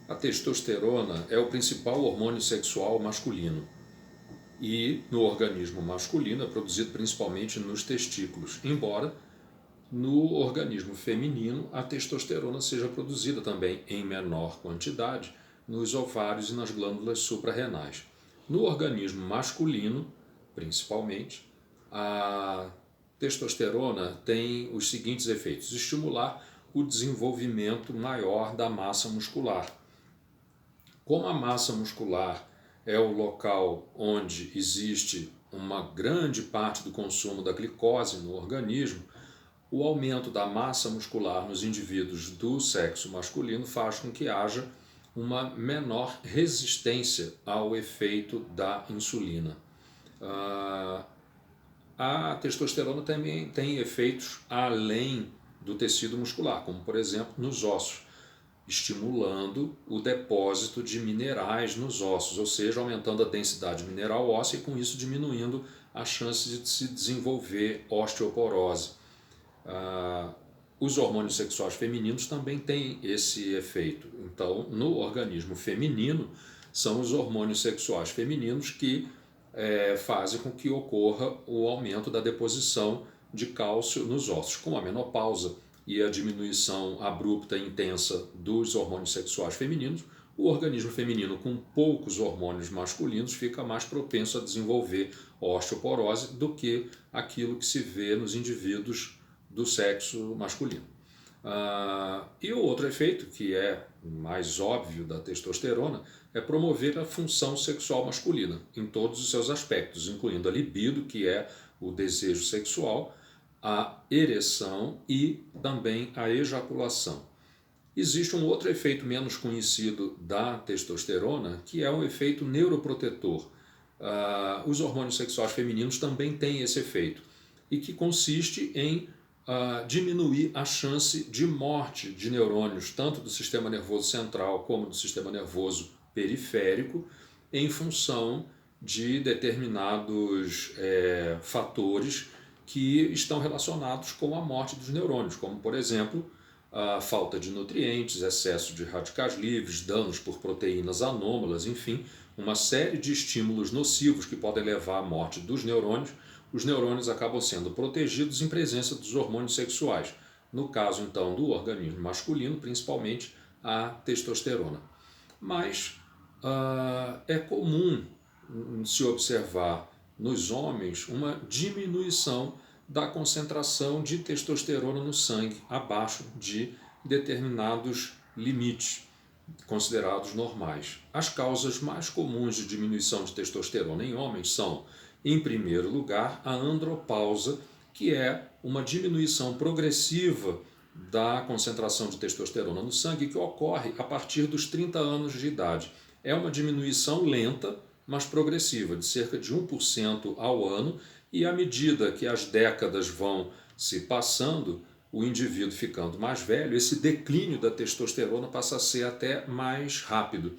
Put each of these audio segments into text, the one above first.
A testosterona é o principal hormônio sexual masculino e no organismo masculino é produzido principalmente nos testículos, embora no organismo feminino a testosterona seja produzida também em menor quantidade nos ovários e nas glândulas suprarrenais. No organismo masculino, principalmente, a testosterona tem os seguintes efeitos: estimular o desenvolvimento maior da massa muscular. Como a massa muscular é o local onde existe uma grande parte do consumo da glicose no organismo, o aumento da massa muscular nos indivíduos do sexo masculino faz com que haja uma menor resistência ao efeito da insulina. A testosterona também tem efeitos além do tecido muscular, como por exemplo nos ossos, estimulando o depósito de minerais nos ossos, ou seja, aumentando a densidade mineral óssea e com isso diminuindo a chance de se desenvolver osteoporose. Os hormônios sexuais femininos também têm esse efeito. Então, no organismo feminino, são os hormônios sexuais femininos que fazem com que ocorra o aumento da deposição de cálcio nos ossos. Com a menopausa e a diminuição abrupta e intensa dos hormônios sexuais femininos, o organismo feminino com poucos hormônios masculinos fica mais propenso a desenvolver osteoporose do que aquilo que se vê nos indivíduos do sexo masculino. E o outro efeito, que é mais óbvio da testosterona, é promover a função sexual masculina em todos os seus aspectos, incluindo a libido, que é o desejo sexual, a ereção e também a ejaculação. Existe um outro efeito menos conhecido da testosterona, que é um efeito neuroprotetor. Os hormônios sexuais femininos também têm esse efeito, e que consiste em diminuir a chance de morte de neurônios, tanto do sistema nervoso central como do sistema nervoso periférico, em função de determinados fatores que estão relacionados com a morte dos neurônios, como, por exemplo, a falta de nutrientes, excesso de radicais livres, danos por proteínas anômalas, enfim, uma série de estímulos nocivos que podem levar à morte dos neurônios. Os neurônios acabam sendo protegidos em presença dos hormônios sexuais. No caso, então, do organismo masculino, principalmente a testosterona. Mas é comum se observar nos homens uma diminuição da concentração de testosterona no sangue abaixo de determinados limites considerados normais. As causas mais comuns de diminuição de testosterona em homens são, em primeiro lugar, a andropausa, que é uma diminuição progressiva da concentração de testosterona no sangue que ocorre a partir dos 30 anos de idade. É uma diminuição lenta, mas progressiva, de cerca de 1% ao ano, e à medida que as décadas vão se passando, o indivíduo ficando mais velho, esse declínio da testosterona passa a ser até mais rápido.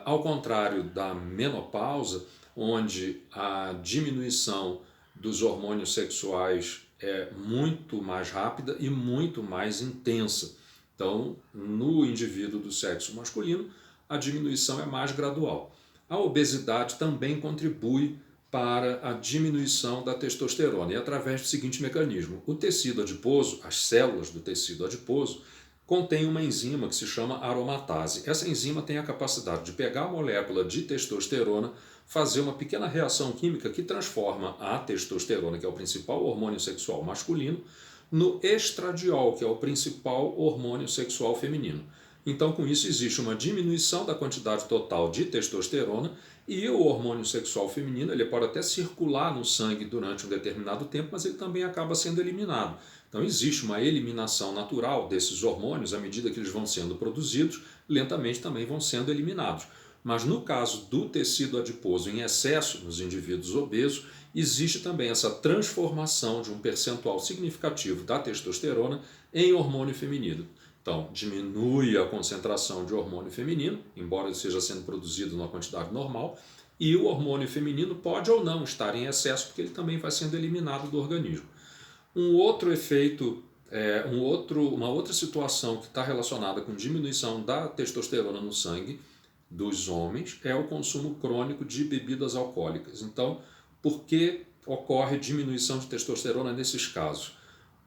Ao contrário da menopausa, onde a diminuição dos hormônios sexuais é muito mais rápida e muito mais intensa. Então, no indivíduo do sexo masculino, a diminuição é mais gradual. A obesidade também contribui para a diminuição da testosterona, e através do seguinte mecanismo: o tecido adiposo, as células do tecido adiposo, contém uma enzima que se chama aromatase. Essa enzima tem a capacidade de pegar a molécula de testosterona, fazer uma pequena reação química que transforma a testosterona, que é o principal hormônio sexual masculino, no estradiol, que é o principal hormônio sexual feminino. Então, com isso, existe uma diminuição da quantidade total de testosterona, e o hormônio sexual feminino ele pode até circular no sangue durante um determinado tempo, mas ele também acaba sendo eliminado. Então, existe uma eliminação natural desses hormônios à medida que eles vão sendo produzidos, lentamente também vão sendo eliminados. Mas no caso do tecido adiposo em excesso nos indivíduos obesos, existe também essa transformação de um percentual significativo da testosterona em hormônio feminino. Então, diminui a concentração de hormônio feminino, embora ele esteja sendo produzido numa quantidade normal, e o hormônio feminino pode ou não estar em excesso, porque ele também vai sendo eliminado do organismo. Um outro efeito Uma outra situação que está relacionada com diminuição da testosterona no sangue dos homens é o consumo crônico de bebidas alcoólicas. Então, por que ocorre diminuição de testosterona nesses casos?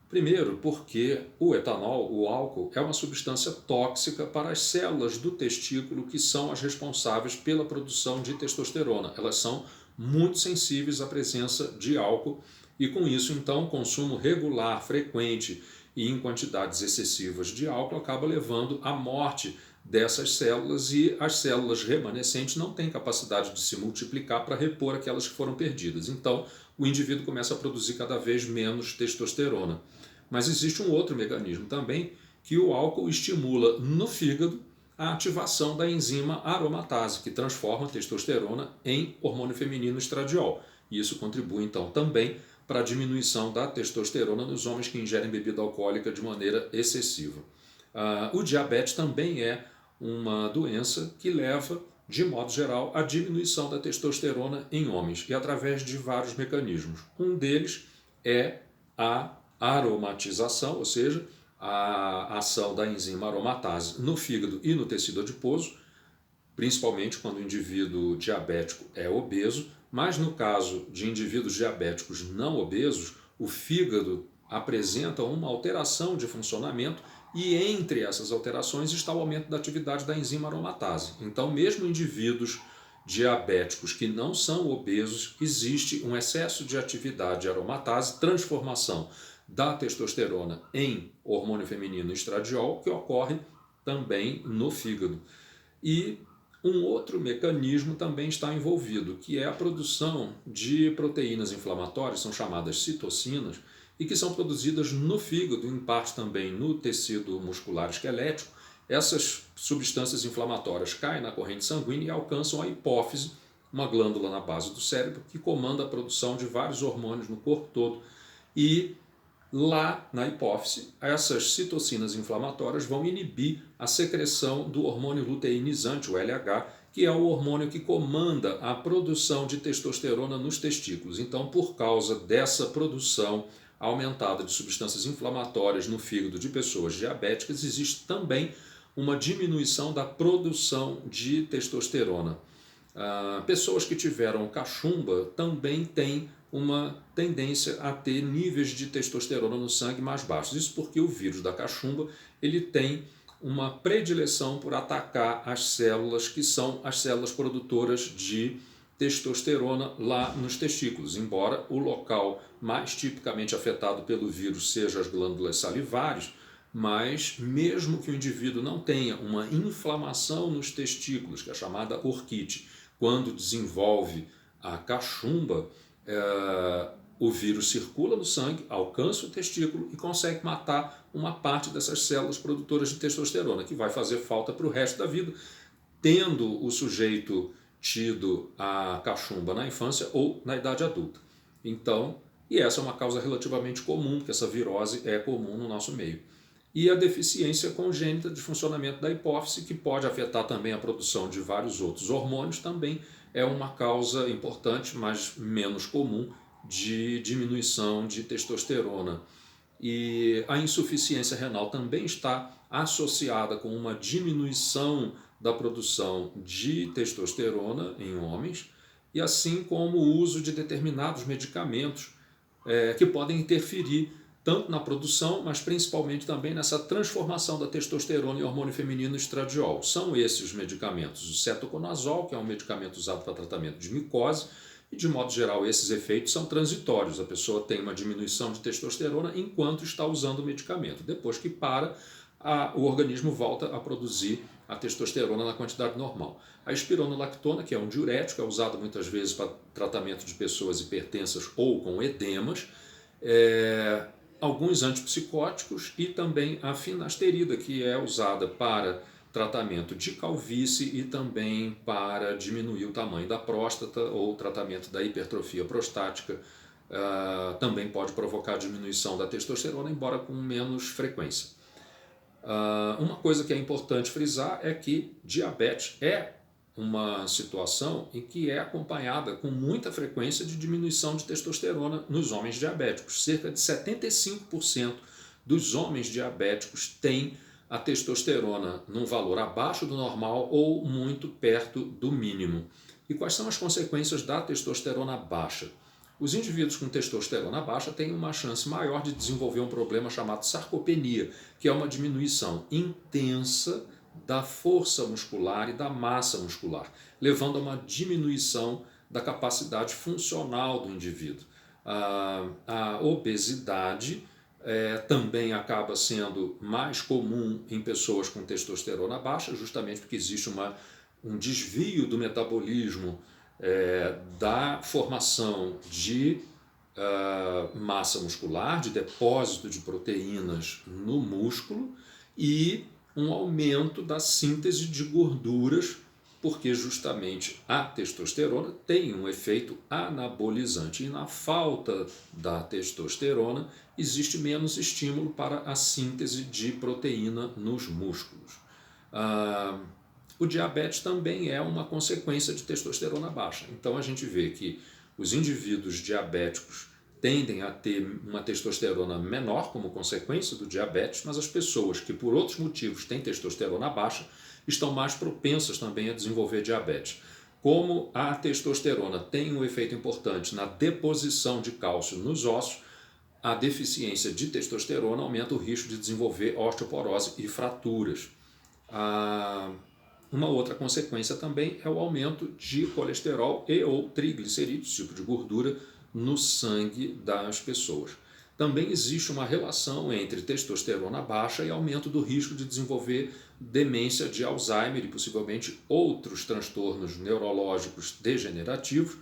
Primeiro, porque o etanol, o álcool, é uma substância tóxica para as células do testículo que são as responsáveis pela produção de testosterona. Elas são muito sensíveis à presença de álcool e, com isso, então, o consumo regular, frequente e em quantidades excessivas de álcool acaba levando à morte dessas células e as células remanescentes não têm capacidade de se multiplicar para repor aquelas que foram perdidas. Então, o indivíduo começa a produzir cada vez menos testosterona. Mas existe um outro mecanismo também, que o álcool estimula no fígado a ativação da enzima aromatase, que transforma a testosterona em hormônio feminino estradiol. E isso contribui então também para a diminuição da testosterona nos homens que ingerem bebida alcoólica de maneira excessiva. O diabetes também é uma doença que leva, de modo geral, à diminuição da testosterona em homens, e através de vários mecanismos. Um deles é a aromatização, ou seja, a ação da enzima aromatase no fígado e no tecido adiposo, principalmente quando o indivíduo diabético é obeso, mas no caso de indivíduos diabéticos não obesos, o fígado apresenta uma alteração de funcionamento e entre essas alterações está o aumento da atividade da enzima aromatase. Então, mesmo indivíduos diabéticos que não são obesos, existe um excesso de atividade de aromatase, transformação da testosterona em hormônio feminino estradiol, que ocorre também no fígado. E um outro mecanismo também está envolvido, que é a produção de proteínas inflamatórias, são chamadas citocinas, e que são produzidas no fígado, em parte também no tecido muscular esquelético. Essas substâncias inflamatórias caem na corrente sanguínea e alcançam a hipófise, uma glândula na base do cérebro, que comanda a produção de vários hormônios no corpo todo. E lá na hipófise, essas citocinas inflamatórias vão inibir a secreção do hormônio luteinizante, o LH, que é o hormônio que comanda a produção de testosterona nos testículos. Então, por causa dessa produção aumentada de substâncias inflamatórias no fígado de pessoas diabéticas, existe também uma diminuição da produção de testosterona. Pessoas que tiveram cachumba também têm uma tendência a ter níveis de testosterona no sangue mais baixos. Isso porque o vírus da cachumba ele tem uma predileção por atacar as células que são as células produtoras de testosterona lá nos testículos, embora o local mais tipicamente afetado pelo vírus seja as glândulas salivares, mas mesmo que o indivíduo não tenha uma inflamação nos testículos, que é a chamada orquite, quando desenvolve a cachumba, o vírus circula no sangue, alcança o testículo e consegue matar uma parte dessas células produtoras de testosterona, que vai fazer falta para o resto da vida, tendo o sujeito tido a cachumba na infância ou na idade adulta. Então, e essa é uma causa relativamente comum, porque essa virose é comum no nosso meio. E a deficiência congênita de funcionamento da hipófise, que pode afetar também a produção de vários outros hormônios, também é uma causa importante, mas menos comum, de diminuição de testosterona. E a insuficiência renal também está associada com uma diminuição da produção de testosterona em homens, e assim como o uso de determinados medicamentos que podem interferir tanto na produção, mas principalmente também nessa transformação da testosterona em hormônio feminino estradiol. São esses os medicamentos. O cetoconazol, que é um medicamento usado para tratamento de micose, e de modo geral esses efeitos são transitórios. A pessoa tem uma diminuição de testosterona enquanto está usando o medicamento. Depois que para, o organismo volta a produzir a testosterona na quantidade normal. A espironolactona, que é um diurético, é usado muitas vezes para tratamento de pessoas hipertensas ou com edemas, alguns antipsicóticos e também a finasterida, que é usada para tratamento de calvície e também para diminuir o tamanho da próstata ou tratamento da hipertrofia prostática. Também pode provocar diminuição da testosterona, embora com menos frequência. Uma coisa que é importante frisar é que diabetes é uma situação em que é acompanhada com muita frequência de diminuição de testosterona nos homens diabéticos. Cerca de 75% dos homens diabéticos têm a testosterona num valor abaixo do normal ou muito perto do mínimo. E quais são as consequências da testosterona baixa? Os indivíduos com testosterona baixa têm uma chance maior de desenvolver um problema chamado sarcopenia, que é uma diminuição intensa da força muscular e da massa muscular, levando a uma diminuição da capacidade funcional do indivíduo. A obesidade também acaba sendo mais comum em pessoas com testosterona baixa, justamente porque existe um desvio do metabolismo da formação de massa muscular, de depósito de proteínas no músculo e um aumento da síntese de gorduras, porque justamente a testosterona tem um efeito anabolizante e na falta da testosterona existe menos estímulo para a síntese de proteína nos músculos. O diabetes também é uma consequência de testosterona baixa. Então a gente vê que os indivíduos diabéticos tendem a ter uma testosterona menor como consequência do diabetes, mas as pessoas que por outros motivos têm testosterona baixa estão mais propensas também a desenvolver diabetes. Como a testosterona tem um efeito importante na deposição de cálcio nos ossos, a deficiência de testosterona aumenta o risco de desenvolver osteoporose e fraturas. Uma outra consequência também é o aumento de colesterol e ou triglicerídeos, tipo de gordura, no sangue das pessoas. Também existe uma relação entre testosterona baixa e aumento do risco de desenvolver demência de Alzheimer e possivelmente outros transtornos neurológicos degenerativos,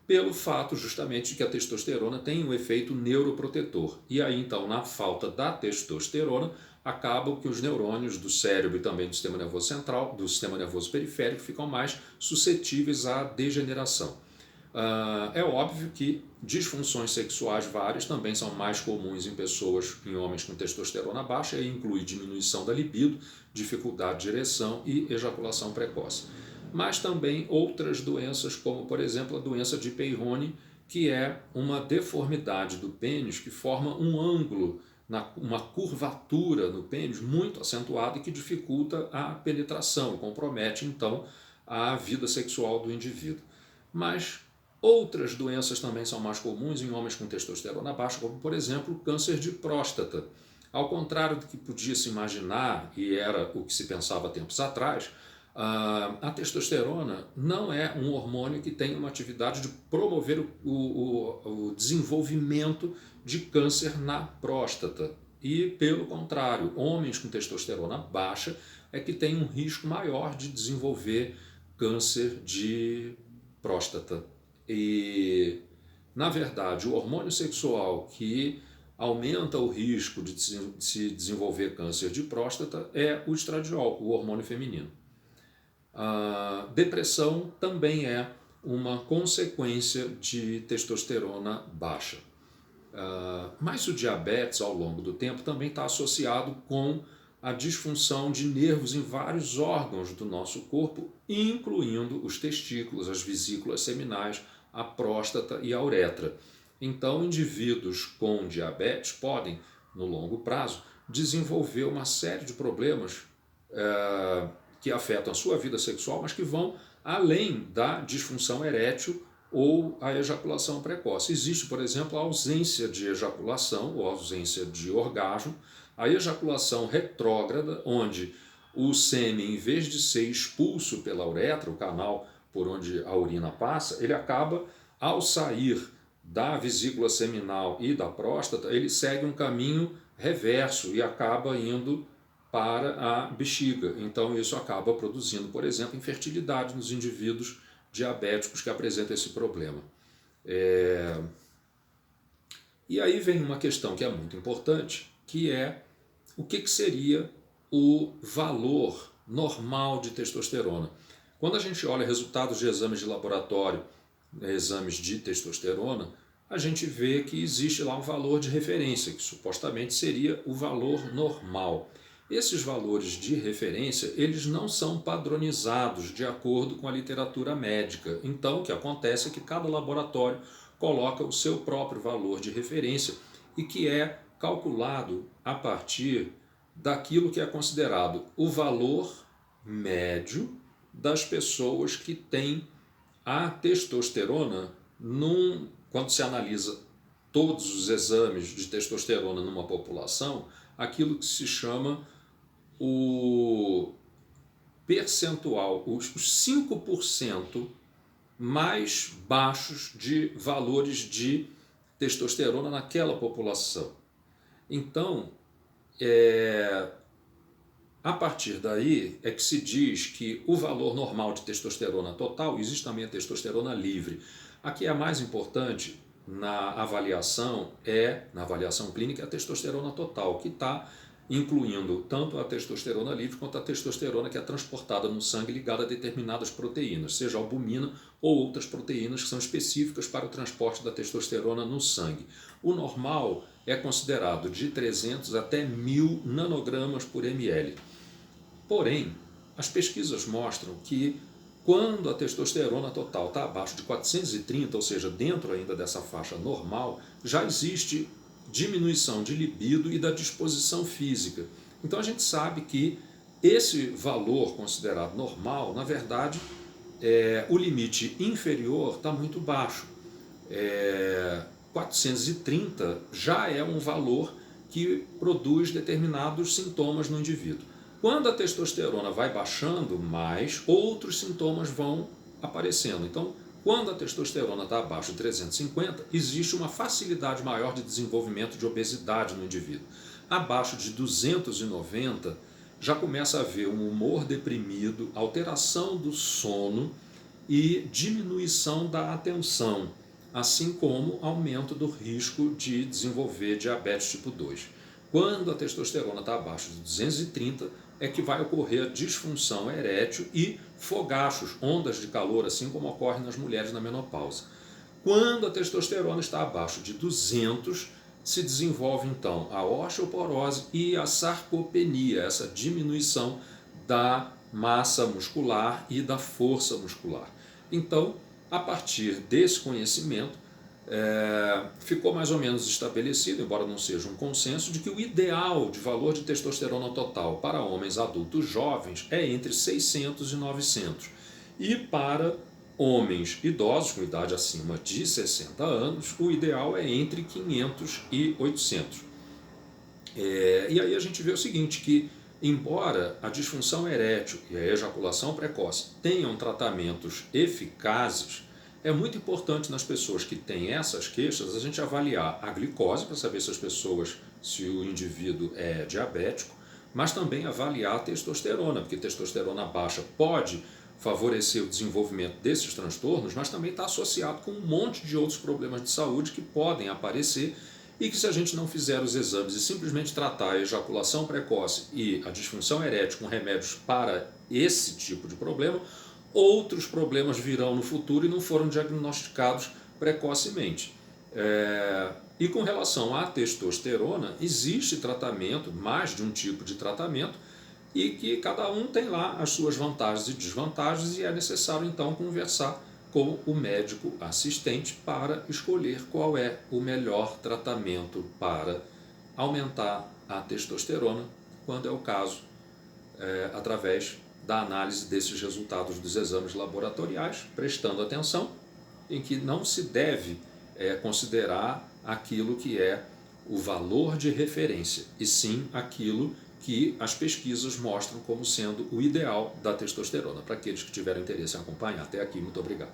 pelo fato justamente de que a testosterona tem um efeito neuroprotetor. E aí então, na falta da testosterona, acaba que os neurônios do cérebro e também do sistema nervoso central, do sistema nervoso periférico, ficam mais suscetíveis à degeneração. É óbvio que disfunções sexuais várias também são mais comuns em homens com testosterona baixa e inclui diminuição da libido, dificuldade de ereção e ejaculação precoce. Mas também outras doenças, como por exemplo a doença de Peyronie, que é uma deformidade do pênis que forma um ângulo, uma curvatura no pênis muito acentuada e que dificulta a penetração, compromete então a vida sexual do indivíduo. Mas outras doenças também são mais comuns em homens com testosterona baixa, como por exemplo o câncer de próstata. Ao contrário do que podia se imaginar, e era o que se pensava tempos atrás, a testosterona não é um hormônio que tem uma atividade de promover o desenvolvimento de câncer na próstata. E, pelo contrário, homens com testosterona baixa é que têm um risco maior de desenvolver câncer de próstata. E, na verdade, o hormônio sexual que aumenta o risco de se desenvolver câncer de próstata é o estradiol, o hormônio feminino. A depressão também é uma consequência de testosterona baixa. Mas o diabetes, ao longo do tempo, também está associado com a disfunção de nervos em vários órgãos do nosso corpo, incluindo os testículos, as vesículas seminais, a próstata e a uretra. Então, indivíduos com diabetes podem, no longo prazo, desenvolver uma série de problemas que afetam a sua vida sexual, mas que vão além da disfunção erétil ou a ejaculação precoce. Existe, por exemplo, a ausência de ejaculação ou ausência de orgasmo, a ejaculação retrógrada, onde o sêmen, em vez de ser expulso pela uretra, o canal por onde a urina passa, ele acaba, ao sair da vesícula seminal e da próstata, ele segue um caminho reverso e acaba indo para a bexiga. Então isso acaba produzindo, por exemplo, infertilidade nos indivíduos diabéticos que apresentam esse problema. E aí vem uma questão que é muito importante, que é o que seria o valor normal de testosterona. Quando a gente olha resultados de exames de laboratório, exames de testosterona, a gente vê que existe lá um valor de referência, que supostamente seria o valor normal. Esses valores de referência, eles não são padronizados de acordo com a literatura médica. Então, o que acontece é que cada laboratório coloca o seu próprio valor de referência e que é calculado a partir daquilo que é considerado o valor médio das pessoas que têm a testosterona quando se analisa todos os exames de testosterona numa população, aquilo que se chama o percentual, os 5% mais baixos de valores de testosterona naquela população. Então, a partir daí é que se diz que o valor normal de testosterona total, existe também a testosterona livre. A que é mais importante na avaliação clínica, é a testosterona total, que está incluindo tanto a testosterona livre quanto a testosterona que é transportada no sangue ligada a determinadas proteínas, seja albumina ou outras proteínas que são específicas para o transporte da testosterona no sangue. O normal é considerado de 300 até 1000 nanogramas por ml. Porém, as pesquisas mostram que quando a testosterona total está abaixo de 430, ou seja, dentro ainda dessa faixa normal, já existe diminuição de libido e da disposição física. Então a gente sabe que esse valor considerado normal, na verdade, o limite inferior está muito baixo. 430 já é um valor que produz determinados sintomas no indivíduo. Quando a testosterona vai baixando mais, outros sintomas vão aparecendo. Então, quando a testosterona está abaixo de 350, existe uma facilidade maior de desenvolvimento de obesidade no indivíduo. Abaixo de 290, já começa a haver um humor deprimido, alteração do sono e diminuição da atenção, assim como aumento do risco de desenvolver diabetes tipo 2. Quando a testosterona está abaixo de 230, é que vai ocorrer a disfunção erétil e fogachos, ondas de calor, assim como ocorre nas mulheres na menopausa. Quando a testosterona está abaixo de 200, se desenvolve então a osteoporose e a sarcopenia, essa diminuição da massa muscular e da força muscular. Então, a partir desse conhecimento, ficou mais ou menos estabelecido, embora não seja um consenso, de que o ideal de valor de testosterona total para homens adultos jovens é entre 600 e 900. E para homens idosos com idade acima de 60 anos, o ideal é entre 500 e 800. E aí a gente vê o seguinte, que embora a disfunção erétil e a ejaculação precoce tenham tratamentos eficazes, é muito importante nas pessoas que têm essas queixas a gente avaliar a glicose para saber se o indivíduo é diabético, mas também avaliar a testosterona, porque testosterona baixa pode favorecer o desenvolvimento desses transtornos, mas também está associado com um monte de outros problemas de saúde que podem aparecer e que, se a gente não fizer os exames e simplesmente tratar a ejaculação precoce e a disfunção erétil com remédios para esse tipo de problema, outros problemas virão no futuro e não foram diagnosticados precocemente. E com relação à testosterona, existe tratamento, mais de um tipo de tratamento, e que cada um tem lá as suas vantagens e desvantagens, e é necessário então conversar com o médico assistente para escolher qual é o melhor tratamento para aumentar a testosterona, quando é o caso, através da análise desses resultados dos exames laboratoriais, prestando atenção em que não se deve considerar aquilo que é o valor de referência, e sim aquilo que as pesquisas mostram como sendo o ideal da testosterona. Para aqueles que tiveram interesse em acompanhar até aqui, muito obrigado.